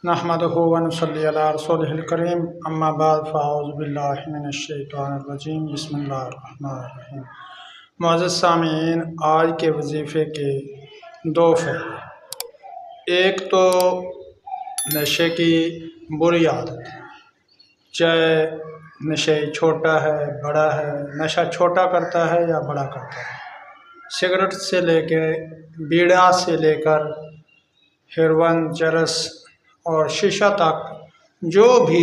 नहमदुहु व नसल्ली अला रसूलिहिल करीम अम्मा बाद फ़अऊज़ु बिल्लाहि मिनश्शैतानिर्रजीम बिस्मिल्लाहिर्रहमानिर्रहीम। मुअज़्ज़ज़ सामीन, आज के वजीफ़े के दो फ़ायदे। एक तो नशे की बुरी आदत, चाहे नशे छोटा है बड़ा है, नशा छोटा करता है या बड़ा करता है। सिगरेट से लेकर बीड़ा से लेकर हेरोइन, चरस और शीशा तक जो भी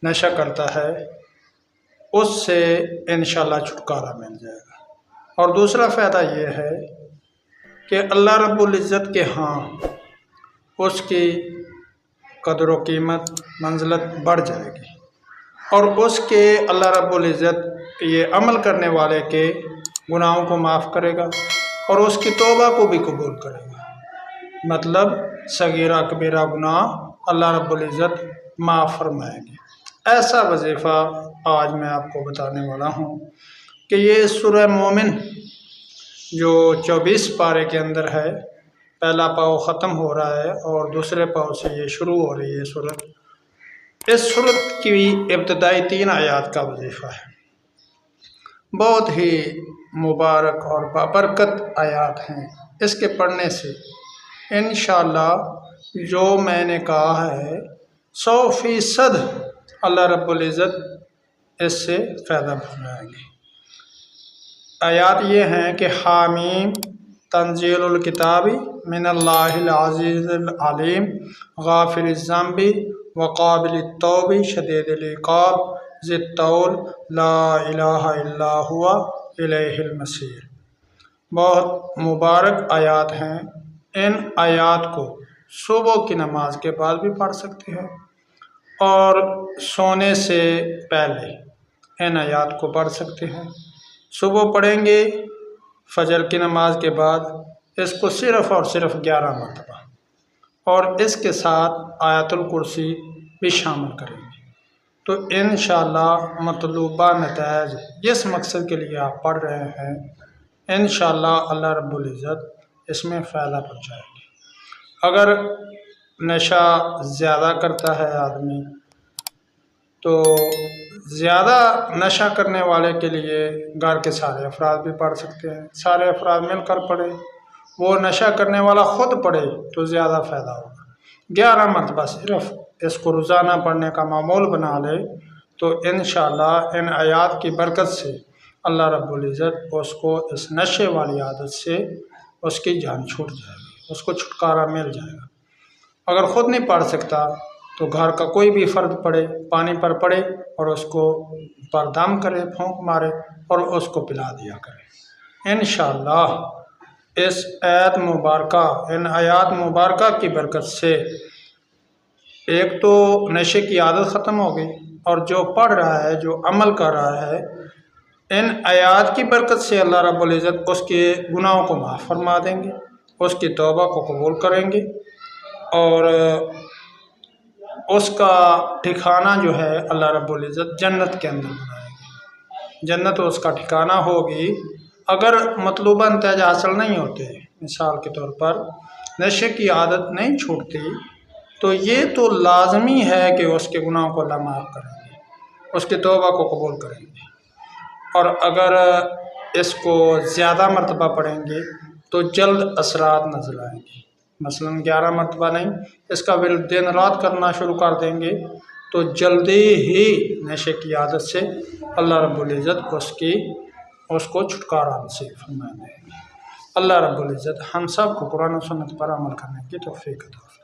नशा करता है उससे इंशाअल्लाह छुटकारा मिल जाएगा। और दूसरा फ़ायदा ये है कि अल्लाह रब्बुल इज़्ज़त के यहाँ उसकी कदर व कीमत मंज़िलत बढ़ जाएगी और उसके अल्लाह रब्बुल इज़्ज़त ये अमल करने वाले के गुनाहों को माफ़ करेगा और उसकी तौबा को भी कबूल करेगा। मतलब सगीरा कबीरा गुनाह अल्लाह रब्बुल इज़्ज़त माफ़ फरमाएंगे। ऐसा वजीफ़ा आज मैं आपको बताने वाला हूँ कि ये सूरह मोमिन जो 24 पारे के अंदर है, पहला पाव ख़त्म हो रहा है और दूसरे पाव से ये शुरू हो रही है सूरत। इस सूरत की इब्तदाई 3 आयात का वजीफ़ा है। बहुत ही मुबारक और बाबरकत आयात हैं। इसके पढ़ने से इंशाअल्लाह जो मैंने कहा है 100% अल्लाह रब्बुल इज़्ज़त इससे फ़ायदा उठाएंगे। आयात ये हैं कि हामीम तंजीलुल किताबी मिनल्लाहिल अज़ीज़िल अलीम गाफ़िरिज़ ज़ंबी व क़ाबिलित तौबी शदीदिल इक़ाब ज़ित्तौल ला इलाहा इल्ला हुवा इलैहिल मसीर। बहुत मुबारक आयात हैं। इन आयात को सुबह की नमाज के बाद भी पढ़ सकते हैं और सोने से पहले इन आयात को पढ़ सकते हैं। सुबह पढ़ेंगे फजर की नमाज के बाद इसको सिर्फ़ और सिर्फ 11 मरतबा और इसके साथ आयतुल कुर्सी भी शामिल करेंगे तो इंशाअल्लाह मतलूबा नताइज जिस मकसद के लिए आप पढ़ रहे हैं इंशाअल्लाह अल्लाह रब्बुल इज़्ज़त इसमें फ़ायदा पहुँचाएगी। अगर नशा ज़्यादा करता है आदमी तो ज़्यादा नशा करने वाले के लिए घर के सारे अफराद भी पढ़ सकते हैं। सारे अफराद मिलकर पढ़े, वो नशा करने वाला ख़ुद पढ़े तो ज़्यादा फ़ायदा होगा। 11 मरतबा सिर्फ इसको रोज़ाना पढ़ने का मामूल बना ले तो इंशाअल्लाह इन आयात की बरकत से अल्लाह रब्बुल इज़्ज़त उसको इस नशे वाली आदत से उसकी जान छूट जाएगी, उसको छुटकारा मिल जाएगा। अगर ख़ुद नहीं पढ़ सकता तो घर का कोई भी फ़र्द पढ़े, पानी पर पढ़े और उसको पर दम करे, फूंक मारे और उसको पिला दिया करे। इंशाअल्लाह इस आयत मुबारका, इन आयात मुबारका की बरकत से एक तो नशे की आदत ख़त्म हो गई और जो पढ़ रहा है, जो अमल कर रहा है, इन आयात की बरकत से अल्लाह रब्बुल इज़्ज़त उसके गुनाहों को माफ़ फरमा देंगे, उसकी तौबा को कबूल करेंगे और उसका ठिकाना जो है अल्लाह रब्बुल इज़्ज़त जन्नत के अंदर बनाएंगे। जन्नत उसका ठिकाना होगी। अगर मतलूबा नतीजे हासिल नहीं होते, मिसाल के तौर पर नशे की आदत नहीं छूटती, तो ये तो लाजमी है कि उसके गुनाहों को अल्लाह माफ़ करेंगे, उसकी तौबा को कबूल करेंगे। और अगर इसको ज़्यादा मरतबा पढ़ेंगे तो जल्द असरात नज़र आएंगे। मसलन 11 मरतबा नहीं, इसका विर्द दिन रात करना शुरू कर देंगे तो जल्दी ही नशे की आदत से अल्लाह रब्बुल इज़्ज़त उसको छुटकारा नसीब फरमा देंगे। अल्लाह रब्बुल इज़्ज़त हम सब को कुरान और सुन्नत पर अमल करने की तौफीक अता फरमाए।